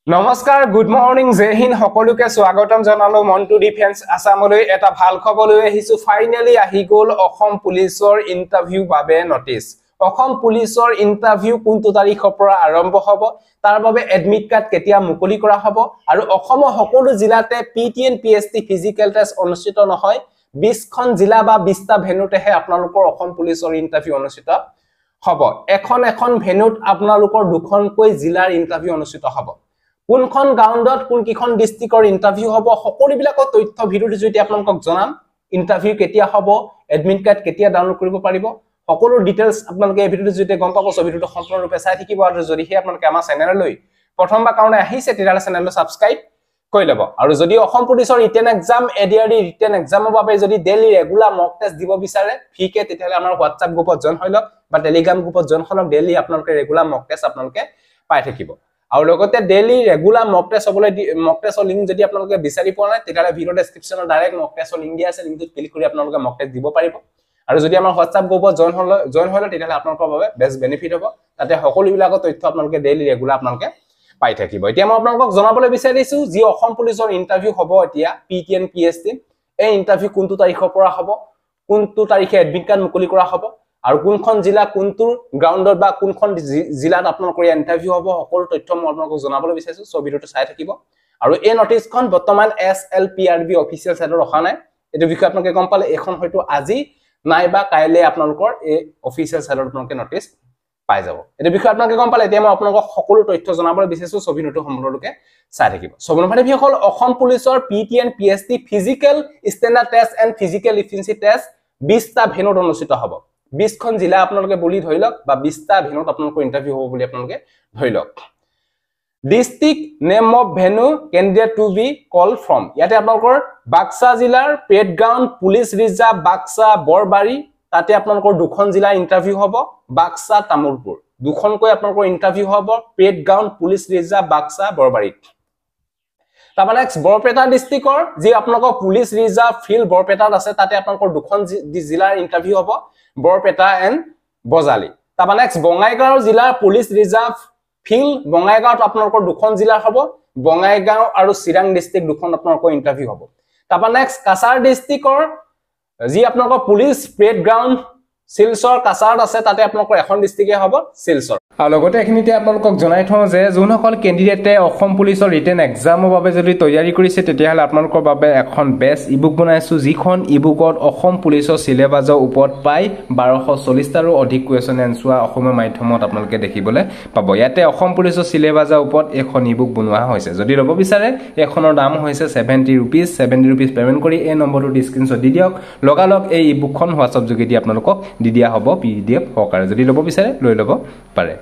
নমস্কাৰ good morning জয় হিন্দ সকলোকে স্বাগতম জনালো মন্টু ডিফেন্স আসামলৈ এটা ভাল খবৰ লৈ আহিছো ফাইনালি আহি গল অসম পুলিচৰ ইন্টাৰভিউ বাবে নটিচ অসম পুলিচৰ ইন্টাৰভিউ কোনটো তাৰিখৰ পৰা আৰম্ভ হ'ব তাৰ বাবে এডমিট কাৰ্ড কেতিয়া মুকলি কৰা হ'ব আৰু অসমৰ সকলো জিলাতে পিটিএন পিএসটি ফিজিক্যাল টেষ্ট অনুষ্ঠিত নহয় 20খন জিলা বা 20টা ভেনুতেহে আপোনালোকৰ অসম পুলিচৰ ইন্টাৰভিউ অনুষ্ঠিত হ'ব এখন ভেনুত আপোনালোকৰ দুখনকৈ জিলাৰ ইন্টাৰভিউ অনুষ্ঠিত হ'ব কোনখন গাউণ্ডত কোন কিখন ডিস্ট্ৰিক্টৰ ইন্টাৰভিউ হ'ব সকলোবিলাকৰ তথ্য ভিডিওৰ জৰিয়তে আপোনালোকক জনাম ইন্টাৰভিউ কেতিয়া হ'ব এডমিট কাৰ্ড কেতিয়া ডাউনলোড কৰিব পাৰিব সকলো ডিটেইলছ আপোনালোকে এই ভিডিওৰ জৰিয়তে গম পাব সব ভিডিওটো সম্পূৰ্ণৰূপে চাই থাকিব আৰু যদিহে আপোনালোকে আমাৰ চেনেললৈ প্ৰথমবাৰ কাৰণে আহিছে তেতিয়াহ'লে চেনেলটো সাবস্ক্ৰাইব কৰি ল'ব আৰু যদি অসম পুলিচৰ ৰিটেন এক্সাম এডিআৰডি ৰিটেন এক্সামৰ বাবে যদি ডেইলি ৰেগুলাৰ মক টেষ্ট দিব বিচাৰে ফ্ৰীকে তেতিয়াহ'লে আমাৰ হোৱাটছআপ গ্ৰুপত জয়েন হৈ লওক বা টেলিগ্ৰাম গ্ৰুপত জয়েন হৈ লওক ডেইলি আপোনালোকে ৰেগুলাৰ মক টেষ্ট আপোনালোকে পাই থাকিব আৰু লগতে ডেইলি ৰেগুলাৰ মক টেষ্ট হ'বলৈ মক টেষ্টৰ লিংক যদি আপোনালোকে বিচাৰি পোৱা নাই তেতিয়াহ'লে ভিডিও ডেসক্ৰিপচনত ডাইৰেক্ট মক টেষ্টৰ লিংক দিয়া আছে লিংকটোত ক্লিক কৰি আপোনালোকে মক টেষ্ট দিব পাৰিব আৰু যদি আমাৰ হোৱাটছআপ গ্ৰুপত জয়েন হ'ল তেতিয়াহ'লে আপোনালোকৰ বাবে বেষ্ট বেনিফিট হ'ব তাতে সকলোবিলাকৰ তথ্য আপোনালোকে ডেইলি ৰেগুলাৰ আপোনালোকে পাই থাকিব এতিয়া মই আপোনালোকক জনাবলৈ বিচাৰিছো যি অসম পুলিচৰ ইন্টাৰভিউ হ'ব এতিয়া পিটিএন পিএসটি এই ইন্টাৰভিউ কোনটো তাৰিখৰ পৰা হ'ব কোনটো তাৰিখে এডমিট কাৰ্ড মুকলি কৰা হ'ব আৰু কোনখন জিলা কোনটো গ্ৰাউণ্ডত বা কোনখন জিলাত আপোনালোকৰ ইন্টাৰভিউ হ'ব সকলো তথ্য মই আপোনালোকক জনাবলৈ বিচাৰিছো সব ভিডিওটো চাই থাকিব আৰু এই নটিচখন বৰ্তমান এছএলপিআৰবি অফিচিয়েল সাইটত ৰখা নাই এটো বিষয় আপোনালোকে গম পালে এখন হয়তো আজি নাই বা কাইলে আপোনালোকৰ এই অফিচিয়েল সাইটত আপোনালোকে নটিচ পাই যাব এটো বিষয় আপোনালোকে গম পালে এতিয়া মই আপোনালোকক সকলো তথ্য জনাবলৈ বিচাৰিছো সব ভিডিওটো সম্পূৰ্ণৰূপে চাই থাকিব সবনভাৰী ভিসকল অসম পুলিচৰ PTN PST physical standard test and physical efficiency test 20টা ভেনুত অনুষ্ঠিত হ'ব 20খন জিলা আপোনালোকে বলি ধৰি লওক বা 20টা ভেনুত আপোনালোকৰ ইন্টাৰভিউ হ'ব বুলি আপোনালোকে ধৰি লওক district name of venue candidate to be call from ইয়াতে আপোনালোকৰ বাক্সা জিলাৰ পেটগ্ৰাউণ্ড পুলিচ ৰিজাৰ্ভ বাক্সা বৰবাৰী তাতে আপোনালোকৰ দুখন জিলা ইন্টাৰভিউ হ'ব বাক্সা তামুলপুৰ দুখনকৈ আপোনালোকৰ ইন্টাৰভিউ হ'ব পেটগ্ৰাউণ্ড পুলিচ ৰিজাৰ্ভ বাক্সা বৰবাৰী তাৰপা নেক্সট বৰপেটা ডিস্ট্ৰিক্টৰ যি আপোনালোকৰ পুলিচ ৰিজাৰ্ভ ফিল্ড বৰপেটাত আছে তাতে আপোনালোকৰ দুখন জিলাৰ ইন্টাৰভিউ হ'ব বৰপেটা এণ্ড বজালি তাৰপা নেক্সট বঙাইগাঁও জিলাৰ পুলিচ ৰিজাৰ্ভ ফিল্ড বঙাইগাঁওত আপোনালোকৰ দুখন জিলা হ'ব বঙাইগাঁও আৰু চিৰাং ডিস্ট্ৰিক্ট দুখন আপোনালোকৰ ইন্টাৰভিউ হ'ব তাৰপা নেক্সট কাছাৰ ডিস্ট্ৰিক্টৰ যি আপোনালোকৰ পুলিচ পেড গ্ৰাউণ্ড শিলচৰ কাছাৰত আছে তাতে আপোনালোকৰ এখন ডিস্ট্ৰিক্টে হ'ব শিলচৰ আৰু লগতে এখিনিতে আপোনালোকক জনাই থওঁ যে যোনসকল কেণ্ডিডেটে অসম পুলিচৰ ৰিটেন এক্সামৰ বাবে যদি তৈয়াৰী কৰিছে তেতিয়াহ'লে আপোনালোকৰ বাবে এখন বেষ্ট ইবুক বনাইছো যিখন ইবুকত অসম পুলিচৰ সিলেবাছৰ ওপৰত প্ৰায় 1240টাৰো অধিক কুৱেশ্যন এনসাৰ অসমীয়া মাধ্যমত আপোনালোকে দেখিবলৈ পাব ইয়াতে অসম পুলিচৰ সিলেবাছৰ ওপৰত এখন ইবুক বনোৱা হৈছে যদি ল'ব বিচাৰে এখনৰ দাম হৈছে 70 rupees পেমেন্ট কৰি এই নম্বৰটো স্ক্ৰিনশ্বট দি দিয়ক লগালগ এই ইবুকখন হোৱাটছআপ যোগেদি আপোনালোকক দি দিয়া হ'ব পিডিএফ সহকাৰে যদি ল'ব বিচাৰে লৈ ল'ব পাৰে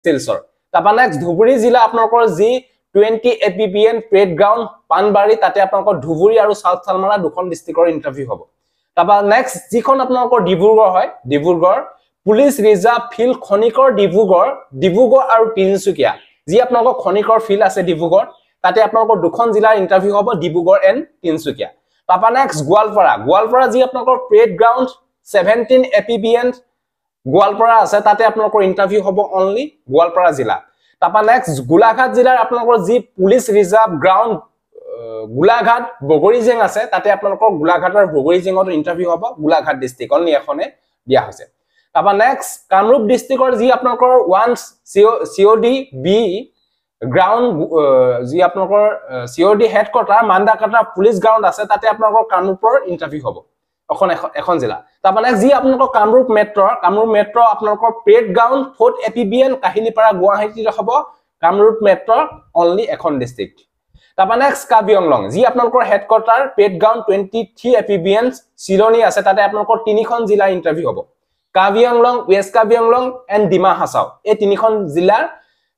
শিলচৰ তাৰপা নেক্সট ধুবুৰী জিলা আপোনালোকৰ যি 20 এপিবিএন পেড গ্ৰাউণ্ড পানবাৰী তাতে আপোনালোকৰ ধুবুৰী আৰু সাউথ চালমাৰা দুখন ডিস্ট্ৰিক্টৰ ইন্টাৰভিউ হ'ব তাৰপা নেক্সট যিখন আপোনালোকৰ ডিব্ৰুগড় হয় ডিব্ৰুগড় পুলিচ ৰিজাৰ্ভ ফিল্ড খনিকৰ ডিব্ৰুগড় আৰু তিনিচুকীয়া যি আপোনালোকৰ খনিকৰ ফিল্ড আছে ডিব্ৰুগড় তাতে আপোনালোকৰ দুখন জিলাৰ ইন্টাৰভিউ হ'ব ডিব্ৰুগড় এণ্ড তিনিচুকীয়া তাৰপা নেক্সট গোৱালপাৰা যি আপোনালোকৰ পেড গ্ৰাউণ্ড 17 এপিবিএন গোৱালপাৰা আছে তাতে আপোনালোকৰ ইন্টাৰভিউ হ'ব অনলি গোৱালপাৰা জিলা তাৰপা নেক্সট গোলাঘাট জিলাৰ আপোনালোকৰ যি পুলিচ ৰিজাৰ্ভ গ্ৰাউণ্ড গোলাঘাট বগৰীজেং আছে তাতে আপোনালোকৰ গোলাঘাটৰ বগৰীজেঙত ইন্টাৰভিউ হ'ব গোলাঘাট ডিস্ট্ৰিক্ট অনলি এখনে দিয়া হৈছে তাৰপা নেক্সট কামৰূপ ডিস্ট্ৰিক্টৰ যি আপোনালোকৰ 1 সিঅডি বি গ্ৰাউণ্ড যি আপোনালোকৰ সিঅডি হেডকোৱাৰ্টাৰ মান্দাকাটা পুলিচ গ্ৰাউণ্ড আছে তাতে আপোনালোকৰ কামৰূপৰ ইন্টাৰভিউ হ'ব এখন জিলা তাৰপা নেক্সট যি আপোনালোকৰ কামৰূপ মেট্ৰ আপোনালোকৰ পেড গ্ৰাউণ্ড 4 এপিবিএন কাহিলীপাৰা গুৱাহাটীত হ'ব কামৰূপ মেট্ৰ অনলি এখন ডিস্ট্ৰিক্ট তাৰপা নেক্সট কাৰ্বি-আংলং যি আপোনালোকৰ হেডকোৱাৰ্টাৰ পেড গ্ৰাউণ্ড 23 এপিবিএন চিলনী আছে তাতে আপোনালোকৰ তিনিখন জিলা ইন্টাৰভিউ হ'ব কাৰ্বি-আংলং ৱেষ্ট কাৰ্বি-আংলং এণ্ড ডিমা হাছাও এই তিনিখন জিলাৰ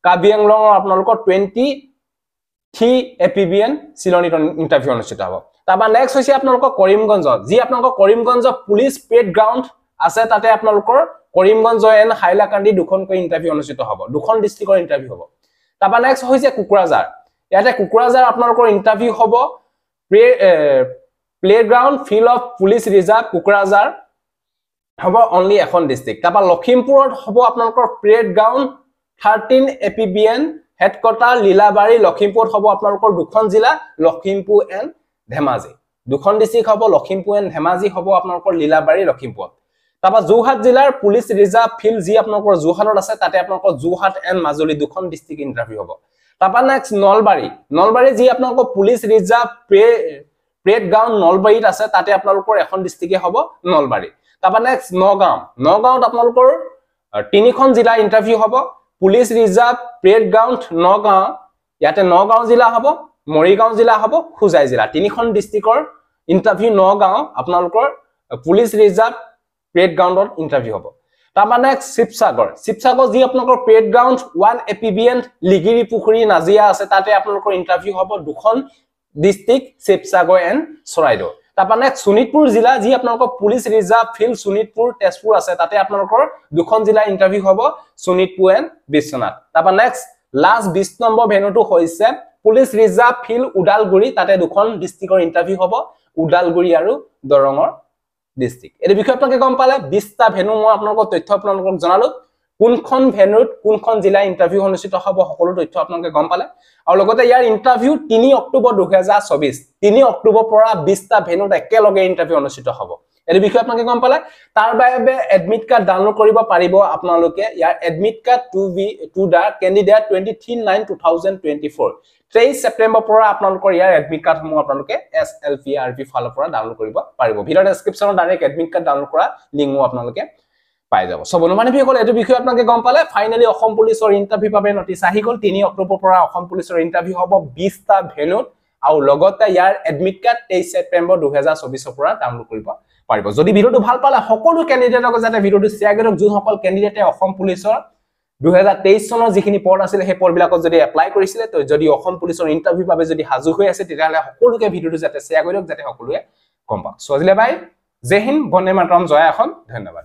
কাৰ্বি-আংলঙৰ আপোনালোকৰ 23 এপিবিএন চিলনীত ইন্টাৰভিউ অনুষ্ঠিত হ'ব তাৰপা নেক্সট হৈছে আপোনালোকৰ কৰিমগঞ্জ যি আপোনালোকৰ কৰিমগঞ্জ পুলিচ পেড গ্ৰাউণ্ড আছে তাতে আপোনালোকৰ কৰিমগঞ্জ এণ্ড হাইলাকান্দি দুখনকৈ ইন্টাৰভিউ অনুষ্ঠিত হ'ব দুখন ডিস্ট্ৰিক্টৰ ইন্টাৰভিউ হ'ব তাৰপা নেক্সট হৈছে কুকুৰাঝাৰ ইয়াতে কুকুৰাঝাৰ আপোনালোকৰ ইন্টাৰভিউ হ'ব playground field of police reserve Kokrajhar হ'ব অনলি এখন ডিস্ট্ৰিক্ট তাৰপা লখিমপুৰত হ'ব আপোনালোকৰ parade ground 13 APBN headquarter Lilabari Lakhimpur হ'ব আপোনালোকৰ দুখন জিলা লখিমপুৰ এণ্ড ধেমাজি দুখন ডিস্ট্ৰিক্ট হ'ব লখিমপুৰ এণ্ড ধেমাজি হ'ব আপোনালোকৰ লীলাবাৰী লখিমপুৰ তাপা যোৰহাট জিলাৰ পুলিচ ৰিজাৰ্ভ ফিল্ড যি আপোনালোকৰ যোৰহাটত আছে তাতে আপোনালোকৰ যোৰহাট এণ্ড মাজুলী দুখন ডিস্ট্ৰিক্ট ইন্টাৰভিউ হ'ব তাপা নেক্সট নলবাৰী যি আপোনালোকৰ পুলিচ ৰিজাৰ্ভ প্ৰেড গ্ৰাউণ্ড নলবাৰীত আছে তাতে আপোনালোকৰ এখন ডিস্ট্ৰিক্টে হ'ব নলবাৰী তাপা নেক্সট নগাঁৱত আপোনালোকৰ তিনিখন জিলা ইন্টাৰভিউ হ'ব police reserve parade ground Nagaon ইয়াতে নগাঁও জিলা হ'ব মৰিগাঁও জিলা হ'ব খুজাই জিলা তিনিখন ডিস্ট্ৰিক্টৰ ইন্টাৰভিউ নগাঁও আপোনালোকৰ পুলিচ ৰিজাৰ্ভ প্ৰেড গ্ৰাউণ্ডত ইন্টাৰভিউ হ'ব তাপা নেক্সট শিৱসাগৰ যি আপোনালোকৰ প্ৰেড গ্ৰাউণ্ড 1 এপিবিএন লিগিৰি পুখুৰী নাজিয়া আছে তাতে আপোনালোকৰ ইন্টাৰভিউ হ'ব দুখন ডিস্ট্ৰিক্ট শিৱসাগৰ এণ্ড চৰাইদেউ তাপা নেক্সট শোণিতপুৰ জিলা যি আপোনালোকৰ police reserve field Sonitpur Tezpur আছে তাতে আপোনালোকৰ দুখন জিলা ইন্টাৰভিউ হ'ব শোণিতপুৰ এণ্ড বিশ্বনাথ তাপা নেক্সট লাষ্ট 20 নম্বৰ ভেনুটো হৈছে পুলিচ ৰিজাৰ্ভ ফিল্ড উদালগুৰি তাতে দুখন ডিস্ট্ৰিক্টৰ ইন্টাৰভিউ হ'ব উদালগুৰি আৰু দৰঙৰ ডিস্ট্ৰিক্ট এই বিষয়ে আপোনালোকে গম পালে 20টা ভেনু মই আপোনালোকৰ তথ্য আপোনালোকক জনালো কোনখন ভেনুত কোনখন জিলা ইন্টাৰভিউ অনুষ্ঠিত হ'ব সকলো তথ্য আপোনালোকে গম পালে আৰু লগতে ইয়াৰ ইন্টাৰভিউ 3 অক্টোবৰ 2024 3 অক্টোবৰ পৰা 20টা ভেনুত একেলগে ইন্টাৰভিউ অনুষ্ঠিত হ'ব এই বিষয়ে আপোনালোকে গম পালে তাৰ বাবে এডমিট কাৰ্ড ডাউনলোড কৰিব পাৰিব আপোনালোকে ইয়াৰ admit card to the candidate 23/9/2024 23 September পৰা আপোনালোকৰ ইয়াৰ এডমিট কাৰ্ড সমূহ আপোনালোকে SLPRB ফালৰ পৰা ডাউনলোড কৰিব পাৰিব ভিডিও ডেসক্ৰিপচনত ডাইৰেক্ট এডমিট কাৰ্ড ডাউনলোড কৰা লিংকও আপোনালোকে পাই যাব সব অনুমানিকসকল এই বিষয়ে আপোনালোকে গম পালে ফাইনালি অসম পুলিচৰ ইন্টাৰভিউ বাবে নটিচ আহি গল 3 অক্টোবৰ পৰা অসম পুলিচৰ ইন্টাৰভিউ হ'ব 20টা ভেনুত আৰু লগতে ইয়াৰ এডমিট কাৰ্ড 23 সেপ্টেম্বৰ 2024 পৰা ডাউনলোড কৰিব পাৰিব যদি ভিডিওটো ভাল পালে সকলো ক্যান্ডিডেটক যাতে ভিডিওটো শেয়াৰ কৰক যোন সকল ক্যান্ডিডেটে অসম পুলিচৰ 2023 চনৰ যিখিনি পদ আছিল সেই পদবিলাকত যদি এপ্লাই কৰিছিলে তো যদি অসম পুলিচৰ ইন্টাৰভিউ বাবে যদি হাজু হৈ আছে তেতিয়াহলে সকলোকে ভিডিওটো যাতে শেয়াৰ কৰক যাতে সকলোৱে গম পাওক সো আজিলে বাই জয় হিন্দ বন্দে মাতৰম জয় অসম ধন্যবাদ